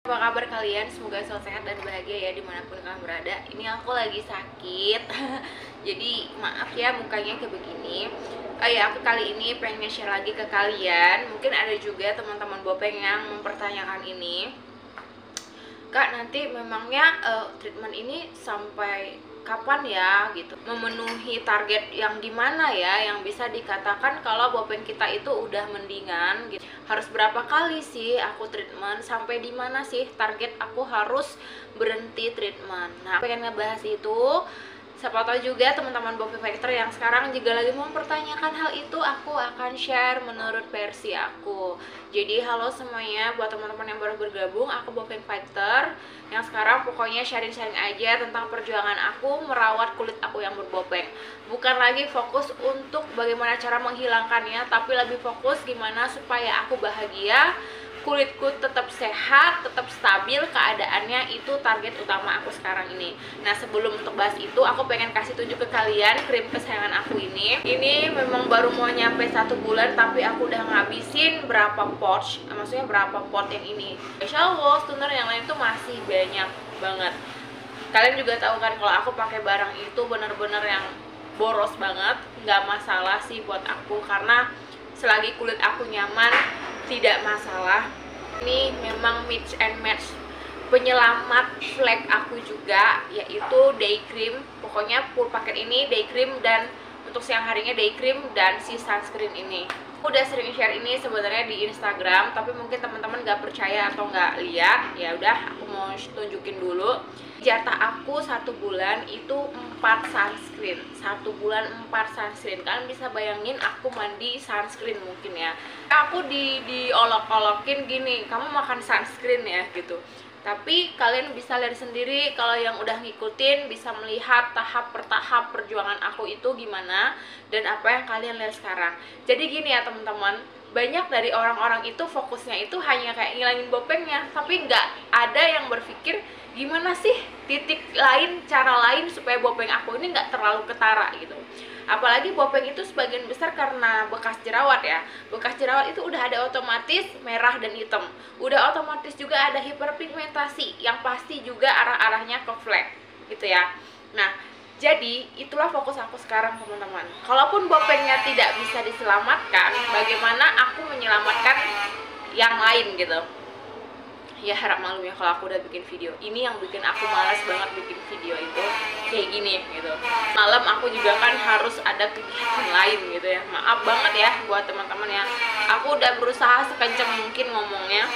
Apa kabar kalian? Semoga selalu sehat dan bahagia ya dimanapun kalian berada. Ini aku lagi sakit jadi maaf ya mukanya kayak begini. Aku kali ini pengen share lagi ke kalian. Mungkin ada juga teman-teman Bopeng yang mempertanyakan ini, Kak, nanti memangnya treatment ini sampai kapan ya gitu, memenuhi target yang gimana ya, yang bisa dikatakan kalau Bopeng kita itu udah mendingan gitu. Harus berapa kali sih aku treatment, sampai di mana sih target aku harus berhenti treatment. Nah, pengen ngebahas itu. Siapa tahu juga teman-teman Bopeng Fighter yang sekarang juga lagi mempertanyakan hal itu, aku akan share menurut versi aku. Jadi halo semuanya, buat teman-teman yang baru bergabung, aku Bopeng Fighter yang sekarang pokoknya sharing-sharing aja tentang perjuangan aku merawat kulit aku yang berbopeng. Bukan lagi fokus untuk bagaimana cara menghilangkannya, tapi lebih fokus gimana supaya aku bahagia, kulitku tetap sehat, tetap stabil keadaannya. Itu target utama aku sekarang ini. Nah, sebelum untuk bahas itu, aku pengen kasih tunjuk ke kalian krim kesayangan aku ini. Ini memang baru mau nyampe 1 bulan, tapi aku udah ngabisin berapa pouch, maksudnya berapa pot yang ini. Insya Allah, toner yang lain tuh masih banyak banget. Kalian juga tahu kan kalau aku pakai barang itu bener-bener yang boros banget. Nggak masalah sih buat aku, karena selagi kulit aku nyaman, tidak masalah. Ini memang mix and match penyelamat flek aku juga, yaitu day cream. Pokoknya full paket ini day cream, dan untuk siang harinya day cream dan si sunscreen ini. Aku udah sering share ini sebenarnya di Instagram, tapi mungkin teman-teman gak percaya atau nggak lihat. Ya udah, aku mau tunjukin dulu. Jatah aku 1 bulan itu 4 sunscreen. 1 bulan 4 sunscreen. Kalian bisa bayangin aku mandi sunscreen mungkin ya. Aku diolok-olokin gini, kamu makan sunscreen ya gitu. Tapi kalian bisa lihat sendiri, kalau yang udah ngikutin bisa melihat tahap per tahap perjuangan aku itu gimana, dan apa yang kalian lihat sekarang. Jadi gini ya teman-teman, banyak dari orang-orang itu fokusnya itu hanya kayak ngilangin bopengnya, tapi nggak ada yang berpikir gimana sih titik lain, cara lain supaya bopeng aku ini nggak terlalu ketara gitu. Apalagi bopeng itu sebagian besar karena bekas jerawat ya. Bekas jerawat itu udah ada otomatis merah dan hitam. Udah otomatis juga ada hiperpigmentasi yang pasti juga arah-arahnya ke flek gitu ya. Nah, jadi itulah fokus aku sekarang teman-teman. Kalaupun bopengnya tidak bisa diselamatkan, bagaimana aku menyelamatkan yang lain gitu. Ya harap maklum ya kalau aku udah bikin video. Ini yang bikin aku malas banget bikin video itu kayak gini gitu. Malam aku juga kan harus ada kegiatan lain gitu ya. Maaf banget ya buat teman-teman ya. Aku udah berusaha sekencang mungkin ngomongnya.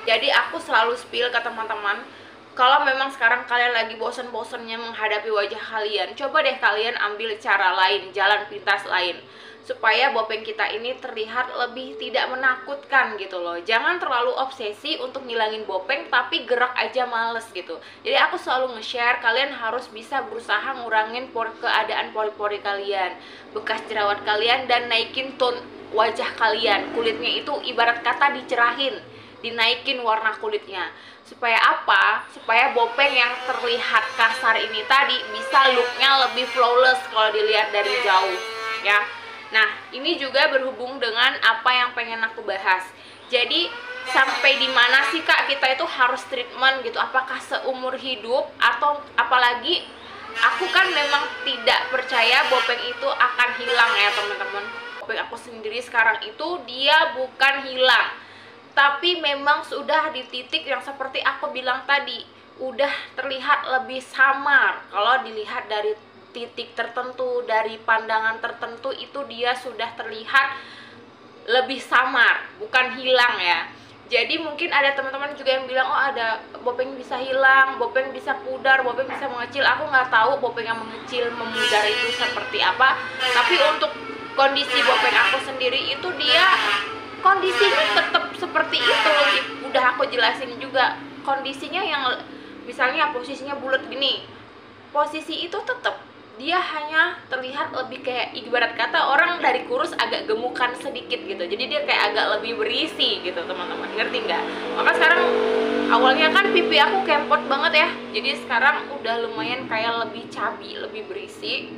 Jadi aku selalu spill ke teman-teman, kalau memang sekarang kalian lagi bosan-bosannya menghadapi wajah kalian, coba deh kalian ambil cara lain, jalan pintas lain, supaya bopeng kita ini terlihat lebih tidak menakutkan gitu loh. Jangan terlalu obsesi untuk ngilangin bopeng tapi gerak aja males gitu. Jadi aku selalu nge-share, kalian harus bisa berusaha ngurangin keadaan pori-pori kalian, bekas jerawat kalian, dan naikin tone wajah kalian. Kulitnya itu ibarat kata dicerahin, dinaikin warna kulitnya. Supaya apa? Supaya bopeng yang terlihat kasar ini tadi bisa looknya lebih flawless kalau dilihat dari jauh ya. Nah, ini juga berhubung dengan apa yang pengen aku bahas. Jadi, sampai di mana sih Kak kita itu harus treatment gitu? Apakah seumur hidup, atau apalagi aku kan memang tidak percaya bopeng itu akan hilang ya teman-teman. Bopeng aku sendiri sekarang itu dia bukan hilang, tapi memang sudah di titik yang seperti aku bilang tadi, udah terlihat lebih samar. Kalau dilihat dari titik tertentu, dari pandangan tertentu, itu dia sudah terlihat lebih samar, bukan hilang ya. Jadi mungkin ada teman-teman juga yang bilang, oh ada bopeng bisa hilang, bopeng bisa pudar, bopeng bisa mengecil. Aku nggak tahu bopeng yang mengecil, memudar itu seperti apa. Tapi untuk kondisi bopeng aku sendiri itu dia kondisinya tetap seperti itu. Udah aku jelasin juga, kondisinya yang misalnya posisinya bulat gini, posisi itu tetap dia hanya terlihat lebih kayak ibarat kata orang dari kurus agak gemukan sedikit gitu. Jadi dia kayak agak lebih berisi gitu teman-teman, ngerti nggak? Maka sekarang awalnya kan pipi aku kempot banget ya, jadi sekarang udah lumayan kayak lebih cabi, lebih berisi.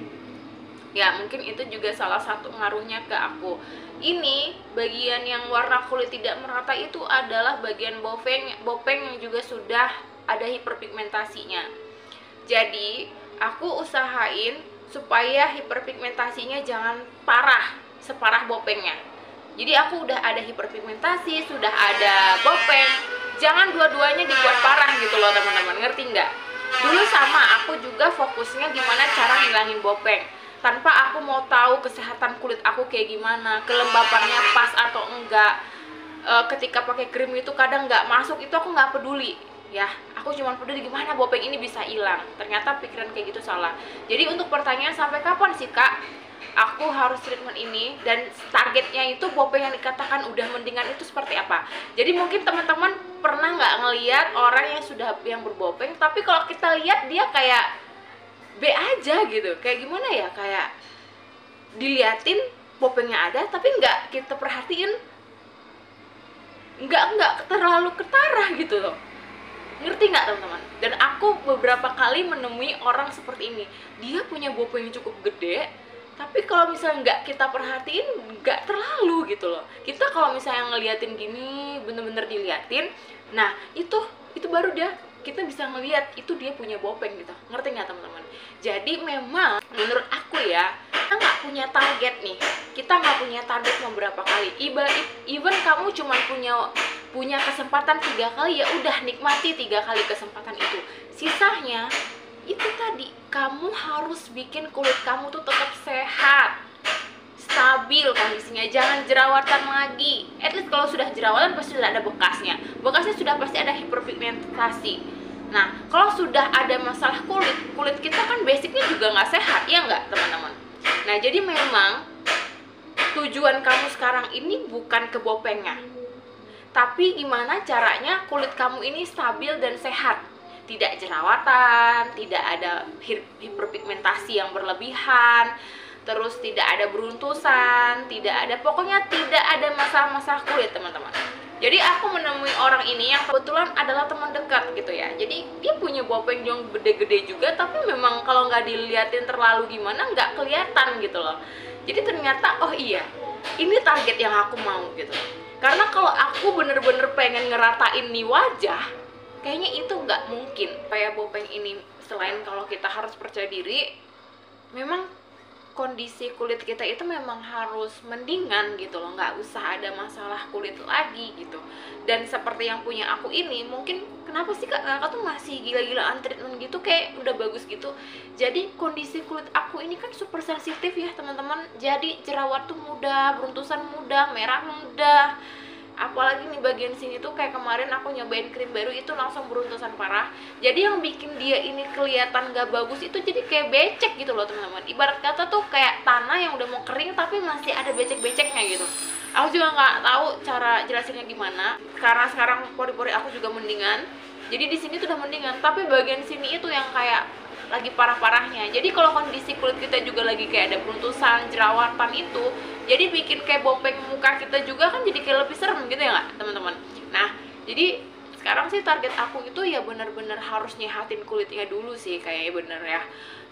Ya mungkin itu juga salah satu ngaruhnya ke aku. Ini bagian yang warna kulit tidak merata itu adalah bagian bopeng yang juga sudah ada hiperpigmentasinya. Jadi aku usahain supaya hiperpigmentasinya jangan parah separah bopengnya. Jadi aku udah ada hiperpigmentasi, sudah ada bopeng, jangan dua-duanya dibuat parah gitu loh teman-teman, ngerti nggak? Dulu sama aku juga fokusnya gimana cara ngilangin bopeng, tanpa aku mau tahu kesehatan kulit aku kayak gimana, kelembapannya pas atau enggak. Ketika pakai krim itu kadang nggak masuk, itu aku nggak peduli ya, aku cuma peduli gimana bopeng ini bisa hilang. Ternyata pikiran kayak gitu salah. Jadi untuk pertanyaan sampai kapan sih kak aku harus treatment ini, dan targetnya itu bopeng yang dikatakan udah mendingan itu seperti apa. Jadi mungkin teman-teman pernah nggak ngelihat orang yang berbopeng, tapi kalau kita lihat dia kayak B aja gitu, kayak gimana ya, kayak diliatin bopengnya ada tapi nggak kita perhatiin, nggak terlalu ketara gitu loh. Ngerti nggak teman-teman? Dan aku beberapa kali menemui orang seperti ini, dia punya bopeng yang cukup gede, tapi kalau misalnya nggak kita perhatiin, nggak terlalu gitu loh. Kita kalau misalnya ngeliatin gini, bener-bener diliatin, nah itu baru kita bisa ngeliat itu dia punya bopeng gitu. Ngerti nggak teman-teman? Jadi memang menurut aku ya, kita nggak punya target nih. Kita nggak punya target mau berapa kali. Even kamu cuma punya kesempatan 3 kali, ya udah nikmati 3 kali kesempatan itu. Sisanya itu tadi, kamu harus bikin kulit kamu tuh tetap sehat, stabil kondisinya, jangan jerawatan lagi. At least kalau sudah jerawatan pasti sudah ada bekasnya sudah pasti ada hiperpigmentasi. Nah kalau sudah ada masalah kulit kita kan basicnya juga nggak sehat, ya nggak teman-teman? Nah jadi memang tujuan kamu sekarang ini bukan ke bopengnya, tapi gimana caranya kulit kamu ini stabil dan sehat, tidak jerawatan, tidak ada hiperpigmentasi yang berlebihan, terus tidak ada beruntusan, pokoknya tidak ada masalah-masalah kulit teman-teman. Jadi aku menemui orang ini yang kebetulan adalah teman dekat gitu ya. Jadi dia punya bopeng yang gede-gede juga, tapi memang kalau nggak diliatin terlalu gimana nggak kelihatan gitu loh. Jadi ternyata oh iya, ini target yang aku mau gitu. Karena kalau aku bener-bener pengen ngeratain nih wajah, kayaknya itu nggak mungkin. Kayak bopeng ini, selain kalau kita harus percaya diri, memang kondisi kulit kita itu memang harus mendingan gitu loh, nggak usah ada masalah kulit lagi gitu. Dan seperti yang punya aku ini, mungkin kenapa sih kakak tuh masih gila-gilaan treatment gitu, kayak udah bagus gitu. Jadi kondisi kulit aku ini kan super sensitif ya teman-teman, jadi jerawat tuh mudah, beruntusan mudah, merah mudah. Apalagi nih bagian sini tuh kayak kemarin aku nyobain krim baru itu langsung beruntusan parah. Jadi yang bikin dia ini kelihatan gak bagus itu jadi kayak becek gitu loh teman-teman. Ibarat kata tuh kayak tanah yang udah mau kering tapi masih ada becek-beceknya gitu. Aku juga nggak tahu cara jelasinnya gimana, karena sekarang pori-pori aku juga mendingan. Jadi di sini tuh udah mendingan, tapi bagian sini itu yang kayak lagi parah-parahnya. Jadi kalau kondisi kulit kita juga lagi kayak ada beruntusan, jerawatan itu, jadi bikin kayak bopeng muka kita juga kan jadi kayak lebih serem gitu ya nggak teman-teman? Nah jadi sekarang sih target aku itu ya bener-bener harus nyehatin kulitnya dulu sih, kayaknya bener ya,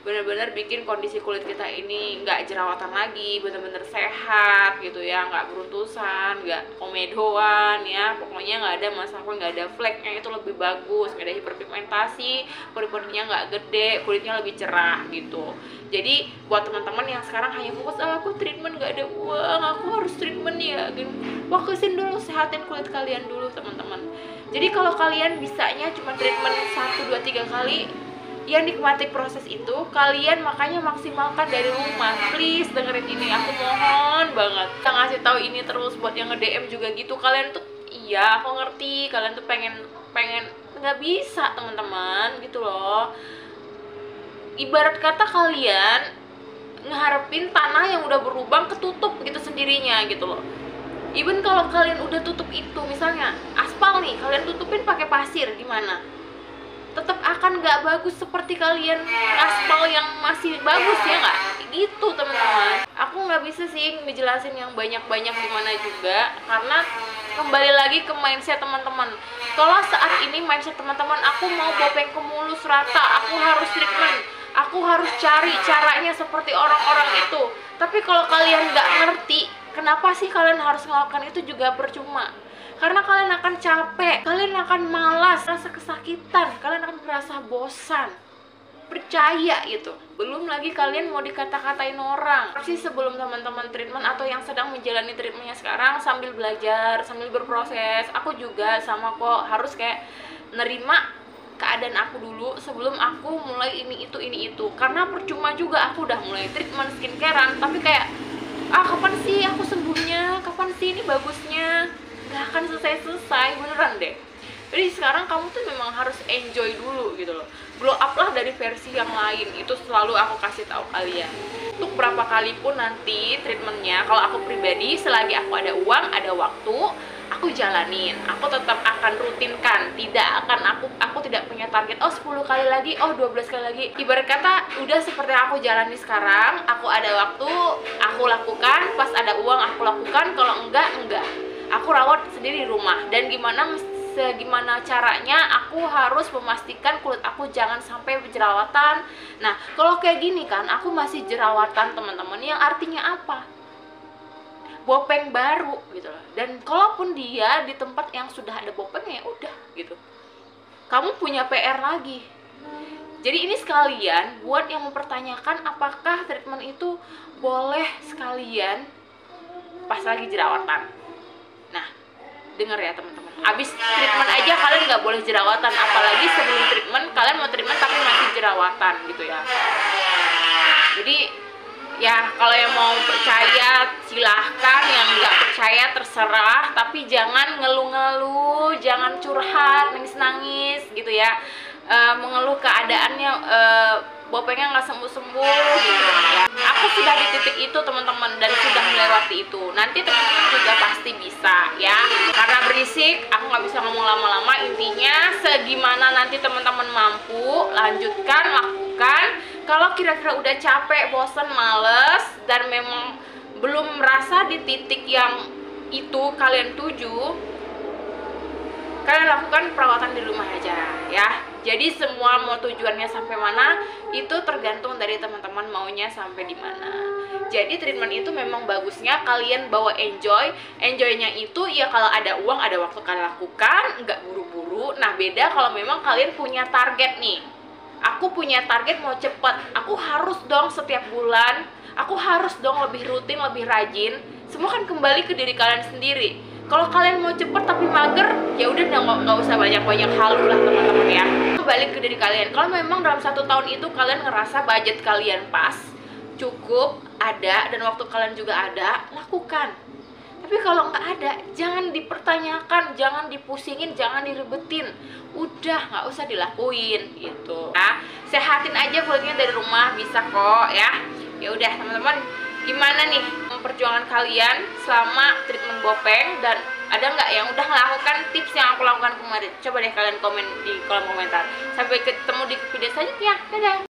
bener-bener bikin kondisi kulit kita ini nggak jerawatan lagi, bener-bener sehat gitu ya, nggak beruntusan, nggak komedoan ya, pokoknya nggak ada masalah, nggak ada fleknya, itu lebih bagus, nggak ada hiperpigmentasi, pori-porinya nggak gede, kulitnya lebih cerah gitu. Jadi buat teman-teman yang sekarang hanya fokus aku treatment nggak ada uang, aku harus treatment ya, fokusin dulu, sehatin kulit kalian dulu teman-teman. Jadi kalau kalian bisanya cuma treatment 1, 2, 3 kali, ya nikmati proses itu. Kalian makanya maksimalkan dari rumah. Please dengerin ini, aku mohon banget. Kita ngasih tahu ini terus buat yang nge-DM juga gitu. Kalian tuh, iya aku ngerti, kalian tuh pengen nggak bisa teman-teman gitu loh. Ibarat kata kalian ngeharapin tanah yang udah berlubang ketutup gitu sendirinya gitu loh. Even kalau kalian udah tutup itu, misalnya aspal nih, kalian tutupin pakai pasir, gimana? Tetap akan nggak bagus seperti kalian aspal yang masih bagus ya nggak? Gitu teman-teman. Aku nggak bisa sih ngejelasin yang banyak-banyak gimana juga, karena kembali lagi ke mindset teman-teman. Kalau saat ini mindset teman-teman, aku mau bopengku mulus rata, aku harus treatment, aku harus cari caranya seperti orang-orang itu. Tapi kalau kalian nggak ngerti, kenapa sih kalian harus melakukan itu juga percuma. Karena kalian akan capek, kalian akan malas, rasa kesakitan, kalian akan merasa bosan. Percaya gitu. Belum lagi kalian mau dikata-katain orang. Sih sebelum teman-teman treatment atau yang sedang menjalani treatmentnya sekarang sambil belajar, sambil berproses, aku juga sama kok harus kayak nerima keadaan aku dulu sebelum aku mulai ini itu. Karena percuma juga aku udah mulai treatment skincarean tapi kayak kapan sih aku sembuhnya, kapan sih ini bagusnya, nggak akan selesai beneran deh. Jadi sekarang kamu tuh memang harus enjoy dulu gitu loh. Blow up lah dari versi yang lain. Itu selalu aku kasih tahu kalian. Untuk berapa kali pun nanti treatmentnya, kalau aku pribadi selagi aku ada uang, ada waktu, aku jalanin. Aku tetap akan rutinkan. Tidak akan aku tidak punya target 10 kali lagi, 12 kali lagi. Ibarat kata udah seperti aku jalani sekarang, aku ada waktu, aku lakukan, pas ada uang aku lakukan, kalau enggak. Aku rawat sendiri di rumah. Dan gimana caranya aku harus memastikan kulit aku jangan sampai jerawatan. Nah, kalau kayak gini kan aku masih jerawatan teman-teman, yang artinya apa? Bopeng baru gitu loh. Dan kalaupun dia di tempat yang sudah ada bopengnya, ya udah gitu, kamu punya PR lagi. Jadi ini sekalian buat yang mempertanyakan apakah treatment itu boleh sekalian pas lagi jerawatan. Nah, dengar ya teman-teman, abis treatment aja kalian nggak boleh jerawatan, apalagi sebelum treatment kalian mau treatment tapi masih jerawatan gitu ya. Jadi ya kalau yang mau percaya silahkan, yang nggak percaya terserah, tapi jangan ngeluh-ngeluh, jangan curhat, nangis-nangis gitu ya. Mengeluh keadaannya bopengnya nggak sembuh-sembuh gitu ya. Aku sudah di titik itu teman-teman, dan sudah melewati itu. Nanti teman-teman juga pasti bisa ya. Karena berisik aku nggak bisa ngomong lama-lama. Intinya segimana nanti teman-teman mampu, lanjutkan, lakukan. Kalau kira-kira udah capek, bosan, males, dan memang belum merasa di titik yang itu kalian tuju, kalian lakukan perawatan di rumah aja ya. Jadi semua mau tujuannya sampai mana itu tergantung dari teman-teman maunya sampai di mana. Jadi treatment itu memang bagusnya kalian bawa enjoynya itu ya kalau ada uang, ada waktu kalian lakukan, nggak buru-buru. Nah beda kalau memang kalian punya target nih. Aku punya target mau cepet, aku harus dong setiap bulan, aku harus dong lebih rutin, lebih rajin. Semua kan kembali ke diri kalian sendiri. Kalau kalian mau cepet tapi mager, ya udah nggak usah banyak-banyak halu lah teman-teman ya. Kembali ke diri kalian. Kalau memang dalam 1 tahun itu kalian ngerasa budget kalian pas, cukup, ada, dan waktu kalian juga ada, lakukan. Tapi kalau nggak ada, jangan dipertanyakan, jangan dipusingin, jangan diribetin. Udah nggak usah dilakuin gitu. Nah, sehatin aja kulitnya dari rumah, bisa kok ya. Ya udah teman-teman, gimana nih perjuangan kalian selama treatment bopeng, dan ada nggak yang udah melakukan tips yang aku lakukan kemarin? Coba deh kalian komen di kolom komentar. Sampai ketemu di video selanjutnya, dadah.